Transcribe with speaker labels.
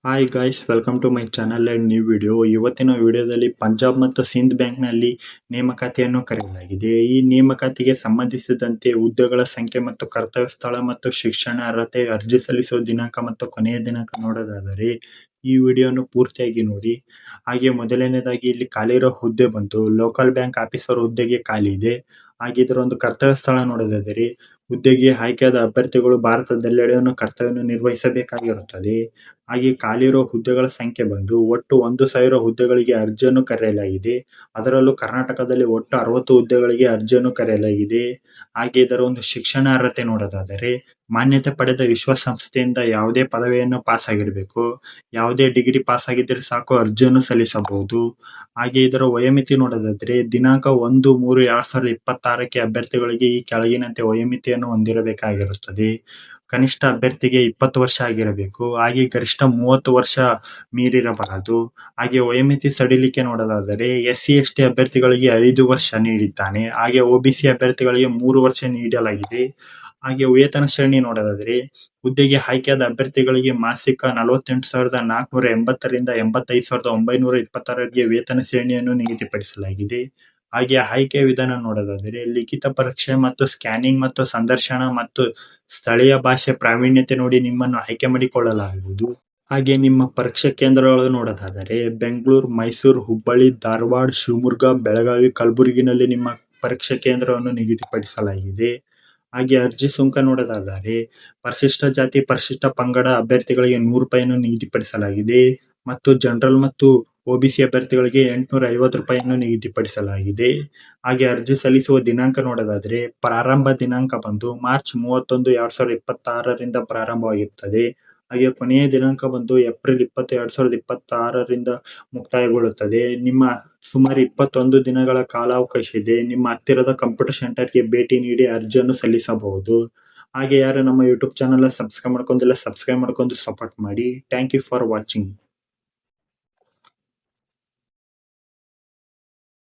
Speaker 1: Hi guys, welcome to my channel and new video. ಇವತ್ತಿನ ವಿಡಿಯೋದಲ್ಲಿ ಪಂಜಾಬ್ ಮತ್ತು ಸಿಂಧ್ ಬ್ಯಾಂಕ್ನಲ್ಲಿ ನೇಮಕಾತಿಯನ್ನು ಕರೆಯಲಾಗಿದೆ. ಈ ನೇಮಕಾತಿಗೆ ಸಂಬಂಧಿಸಿದಂತೆ ಹುದ್ದೆಗಳ ಸಂಖ್ಯೆ ಮತ್ತು ಕರ್ತವ್ಯ ಸ್ಥಳ ಮತ್ತು ಶಿಕ್ಷಣ ಅರ್ಹತೆ, ಅರ್ಜಿ ಸಲ್ಲಿಸುವ ದಿನಾಂಕ ಮತ್ತು ಕೊನೆಯ ದಿನಾಂಕ ನೋಡೋದಾದರೆ ಈ ವಿಡಿಯೋನು ಪೂರ್ತಿಯಾಗಿ ನೋಡಿ. ಹಾಗೆ ಮೊದಲನೇದಾಗಿ ಇಲ್ಲಿ ಖಾಲಿ ಇರೋ ಹುದ್ದೆ ಬಂತು ಲೋಕಲ್ ಬ್ಯಾಂಕ್ ಆಫೀಸರ್ ಹುದ್ದೆಗೆ ಖಾಲಿ ಇದೆ. ಹಾಗೆ ಇದರ ಒಂದು ಕರ್ತವ್ಯ ಸ್ಥಳ ನೋಡೋದಾದರೆ ಹುದ್ದೆಗೆ ಆಯ್ಕೆಯಾದ ಅಭ್ಯರ್ಥಿಗಳು ಭಾರತದೆಲ್ಲೆಡೆಯನ್ನು ಕರ್ತವ್ಯವನ್ನು ನಿರ್ವಹಿಸಬೇಕಾಗಿರುತ್ತದೆ. ಹಾಗೆ ಖಾಲಿ ಇರುವ ಹುದ್ದೆಗಳ ಸಂಖ್ಯೆ ಬಂದು ಒಟ್ಟು 1,000 ಹುದ್ದೆಗಳಿಗೆ ಅರ್ಜಿಯನ್ನು ಕರೆಯಲಾಗಿದೆ. ಅದರಲ್ಲೂ ಕರ್ನಾಟಕದಲ್ಲಿ ಒಟ್ಟು 60 ಹುದ್ದೆಗಳಿಗೆ ಅರ್ಜಿಯನ್ನು ಕರೆಯಲಾಗಿದೆ. ಹಾಗೆ ಇದರ ಒಂದು ಶಿಕ್ಷಣ ಅರ್ಹತೆ ನೋಡೋದಾದರೆ ಮಾನ್ಯತೆ ಪಡೆದ ವಿಶ್ವಸಂಸ್ಥೆಯಿಂದ ಯಾವುದೇ ಪದವಿಯನ್ನು ಪಾಸ್ ಆಗಿರಬೇಕು. ಯಾವುದೇ ಡಿಗ್ರಿ ಪಾಸ್ ಆಗಿದ್ದರೆ ಸಾಕು ಅರ್ಜಿಯನ್ನು ಸಲ್ಲಿಸಬಹುದು. ಹಾಗೆ ಇದರ ವಯೋಮಿತಿ ನೋಡೋದಾದರೆ ದಿನಾಂಕ 1/3/2026ಕ್ಕೆ ಅಭ್ಯರ್ಥಿಗಳಿಗೆ ಈ ಕೆಳಗಿನಂತೆ ವಯೋಮಿತಿಯನ್ನು ಹೊಂದಿರಬೇಕಾಗಿರುತ್ತದೆ. ಕನಿಷ್ಠ ಅಭ್ಯರ್ಥಿಗೆ 20 ವರ್ಷ ಆಗಿರಬೇಕು. ಹಾಗೆ ಗರಿಷ್ಠ 30 ವರ್ಷ ಮೀರಿರಬಾರದು. ಹಾಗೆ ವಯೋಮಿತಿ ಸಡಿಲಿಕೆ ನೋಡೋದಾದರೆ SC/ST ಅಭ್ಯರ್ಥಿಗಳಿಗೆ 5 ವರ್ಷ ನೀಡಿದ್ದಾನೆ. ಹಾಗೆ OBC ಅಭ್ಯರ್ಥಿಗಳಿಗೆ 3 ವರ್ಷ ನೀಡಲಾಗಿದೆ. ಹಾಗೆ ವೇತನ ಶ್ರೇಣಿ ನೋಡೋದಾದರೆ ಹುದ್ದೆಗೆ ಆಯ್ಕೆಯಾದ ಅಭ್ಯರ್ಥಿಗಳಿಗೆ ಮಾಸಿಕ 48,480ರಿಂದ 85,926 ವೇತನ ಶ್ರೇಣಿಯನ್ನು ನಿಗದಿಪಡಿಸಲಾಗಿದೆ. ಹಾಗೆ ಆಯ್ಕೆ ವಿಧಾನ ನೋಡೋದಾದರೆ ಲಿಖಿತ ಪರೀಕ್ಷೆ ಮತ್ತು ಸ್ಕ್ಯಾನಿಂಗ್ ಮತ್ತು ಸಂದರ್ಶನ ಮತ್ತು ಸ್ಥಳೀಯ ಭಾಷೆ ಪ್ರಾವೀಣ್ಯತೆ ನೋಡಿ ನಿಮ್ಮನ್ನು ಆಯ್ಕೆ ಮಾಡಿಕೊಳ್ಳಲಾಗುವುದು. ಹಾಗೆ ನಿಮ್ಮ ಪರೀಕ್ಷಾ ಕೇಂದ್ರಗಳು ನೋಡೋದಾದರೆ ಬೆಂಗಳೂರು, ಮೈಸೂರು, ಹುಬ್ಬಳ್ಳಿ, ಧಾರವಾಡ, ಶಿವಮೊಗ್ಗ, ಬೆಳಗಾವಿ, ಕಲಬುರಗಿನಲ್ಲಿ ನಿಮ್ಮ ಪರೀಕ್ಷಾ ಕೇಂದ್ರವನ್ನು ನಿಗದಿಪಡಿಸಲಾಗಿದೆ. ಹಾಗೆ ಅರ್ಜಿ ಸುಂಕ ನೋಡೋದಾದರೆ ಪರಿಶಿಷ್ಟ ಜಾತಿ, ಪರಿಶಿಷ್ಟ ಪಂಗಡ ಅಭ್ಯರ್ಥಿಗಳಿಗೆ ₹100 ನಿಗದಿಪಡಿಸಲಾಗಿದೆ ಮತ್ತು ಜನರಲ್ ಮತ್ತು OBC ಅಭ್ಯರ್ಥಿಗಳಿಗೆ ₹850 ನಿಗದಿಪಡಿಸಲಾಗಿದೆ. ಹಾಗೆ ಅರ್ಜಿ ಸಲ್ಲಿಸುವ ದಿನಾಂಕ ನೋಡೋದಾದರೆ ಪ್ರಾರಂಭ ದಿನಾಂಕ ಬಂದು ಮಾರ್ಚ್ 31, 2026ರಿಂದ ಪ್ರಾರಂಭವಾಗಿರುತ್ತದೆ. ಹಾಗೆ ಕೊನೆಯ ದಿನಾಂಕ ಬಂದು ಏಪ್ರಿಲ್ 20, 2026ರಿಂದ ಮುಕ್ತಾಯಗೊಳ್ಳುತ್ತದೆ. ನಿಮ್ಮ ಸುಮಾರು 21 ದಿನಗಳ ಕಾಲಾವಕಾಶ ಇದೆ. ನಿಮ್ಮ ಹತ್ತಿರದ ಕಂಪ್ಯೂಟರ್ ಸೆಂಟರ್ಗೆ ಭೇಟಿ ನೀಡಿ ಅರ್ಜಿಯನ್ನು ಸಲ್ಲಿಸಬಹುದು. ಹಾಗೆ ಯಾರು ನಮ್ಮ ಯೂಟ್ಯೂಬ್ ಚಾನಲ್ ಸಬ್ಸ್ಕ್ರೈಬ್ ಮಾಡ್ಕೊಂಡಿಲ್ಲ ಸಬ್ಸ್ಕ್ರೈಬ್ ಮಾಡ್ಕೊಂಡು ಸಪೋರ್ಟ್ ಮಾಡಿ. Thank you for watching.